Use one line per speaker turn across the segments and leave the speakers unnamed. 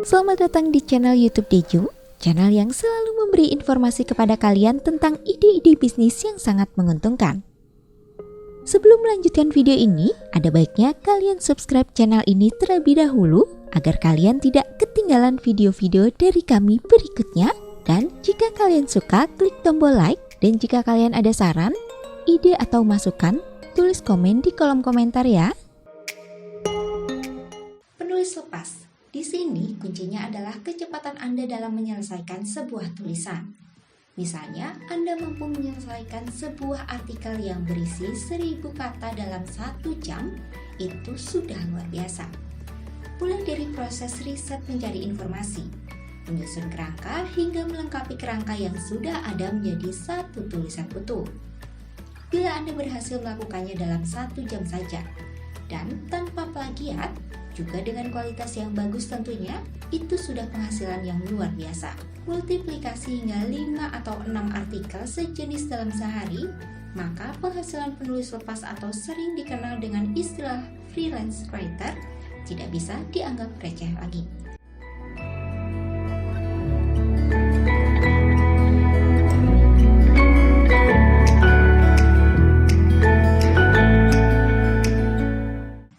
Selamat datang di channel YouTube Deju, channel yang selalu memberi informasi kepada kalian tentang ide-ide bisnis yang sangat menguntungkan. Sebelum melanjutkan video ini, ada baiknya kalian subscribe channel ini terlebih dahulu agar kalian tidak ketinggalan video-video dari kami berikutnya. Dan jika kalian suka, klik tombol like, dan jika kalian ada saran, ide atau masukan, tulis komen di kolom komentar ya. Penulis lepas. Di sini kuncinya adalah kecepatan Anda dalam menyelesaikan sebuah tulisan. Misalnya, Anda mampu menyelesaikan sebuah artikel yang berisi 1000 kata dalam 1 jam, itu sudah luar biasa. Mulai dari proses riset mencari informasi, menyusun kerangka hingga melengkapi kerangka yang sudah ada menjadi satu tulisan utuh. Bila Anda berhasil melakukannya dalam 1 jam saja, dan tanpa plagiat, juga dengan kualitas yang bagus tentunya, itu sudah penghasilan yang luar biasa. Multiplikasi hingga 5 atau 6 artikel sejenis dalam sehari, maka penghasilan penulis lepas atau sering dikenal dengan istilah freelance writer tidak bisa dianggap receh lagi.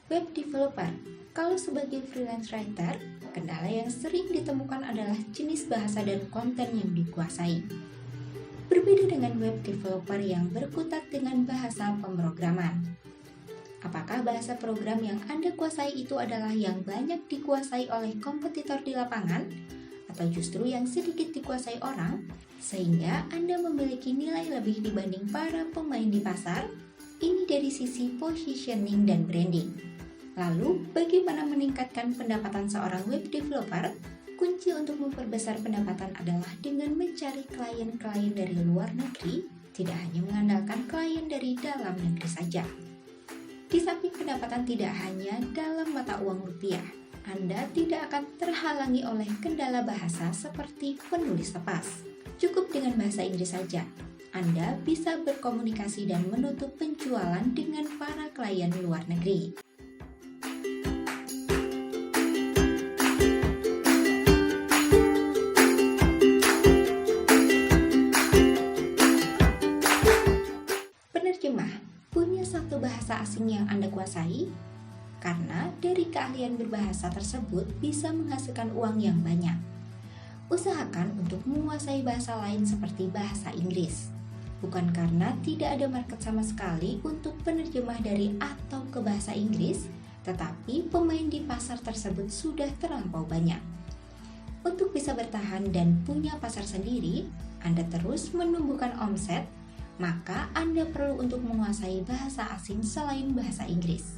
Web developer. Kalau sebagai freelance writer, kendala yang sering ditemukan adalah jenis bahasa dan konten yang dikuasai. Berbeda dengan web developer yang berkutat dengan bahasa pemrograman. Apakah bahasa program yang Anda kuasai itu adalah yang banyak dikuasai oleh kompetitor di lapangan, atau justru yang sedikit dikuasai orang, sehingga Anda memiliki nilai lebih dibanding para pemain di pasar? Ini dari sisi positioning dan branding. Lalu, bagaimana meningkatkan pendapatan seorang web developer? Kunci untuk memperbesar pendapatan adalah dengan mencari klien-klien dari luar negeri, tidak hanya mengandalkan klien dari dalam negeri saja. Di samping pendapatan tidak hanya dalam mata uang rupiah, Anda tidak akan terhalangi oleh kendala bahasa seperti penulis lepas. Cukup dengan bahasa Inggris saja, Anda bisa berkomunikasi dan menutup penjualan dengan para klien luar negeri. Punya satu bahasa asing yang Anda kuasai? Karena dari keahlian berbahasa tersebut bisa menghasilkan uang yang banyak. Usahakan untuk menguasai bahasa lain seperti bahasa Inggris. Bukan karena tidak ada market sama sekali untuk penerjemah dari atau ke bahasa Inggris, tetapi pemain di pasar tersebut sudah terlampau banyak. Untuk bisa bertahan dan punya pasar sendiri, Anda terus menumbuhkan omset, maka Anda perlu untuk menguasai bahasa asing selain bahasa Inggris.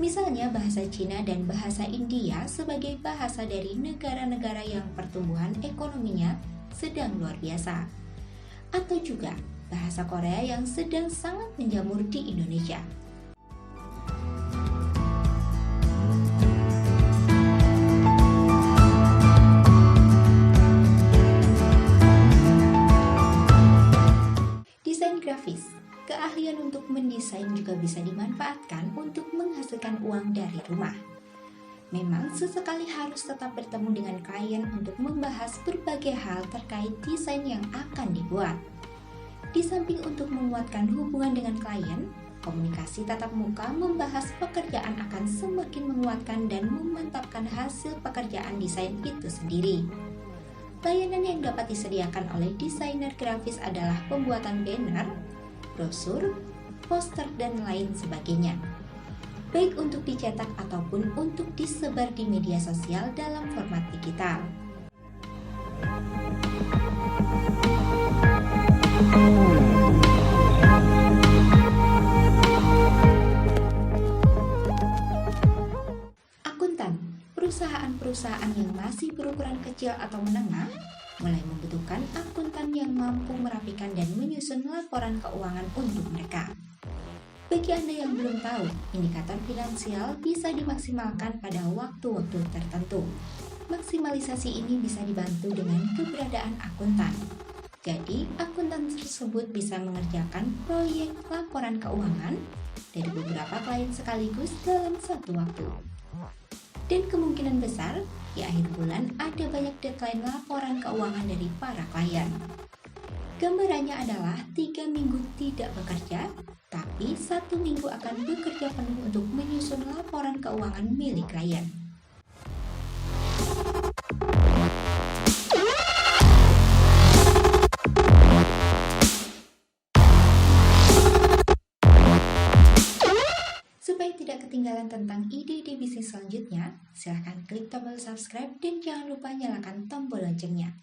Misalnya bahasa Cina dan bahasa India sebagai bahasa dari negara-negara yang pertumbuhan ekonominya sedang luar biasa. Atau juga bahasa Korea yang sedang sangat menjamur di Indonesia. Grafis. Keahlian untuk mendesain juga bisa dimanfaatkan untuk menghasilkan uang dari rumah. Memang sesekali harus tetap bertemu dengan klien untuk membahas berbagai hal terkait desain yang akan dibuat. Di samping untuk menguatkan hubungan dengan klien, komunikasi tatap muka membahas pekerjaan akan semakin menguatkan dan memantapkan hasil pekerjaan desain itu sendiri. Layanan yang dapat disediakan oleh desainer grafis adalah pembuatan banner, brosur, poster, dan lain sebagainya. Baik untuk dicetak ataupun untuk disebar di media sosial dalam format digital. Perusahaan yang masih berukuran kecil atau menengah mulai membutuhkan akuntan yang mampu merapikan dan menyusun laporan keuangan untuk mereka. Bagi Anda yang belum tahu, indikator finansial bisa dimaksimalkan pada waktu-waktu tertentu. Maksimalisasi ini bisa dibantu dengan keberadaan akuntan. Jadi, akuntan tersebut bisa mengerjakan proyek laporan keuangan dari beberapa klien sekaligus dalam satu waktu. Dan kemungkinan besar, di akhir bulan ada banyak deadline laporan keuangan dari para klien. Gambarannya adalah 3 minggu tidak bekerja, tapi 1 minggu akan bekerja penuh untuk menyusun laporan keuangan milik klien. Supaya tidak ketinggalan tentang ide-ide bisnis selanjutnya, silahkan klik tombol subscribe dan jangan lupa nyalakan tombol loncengnya.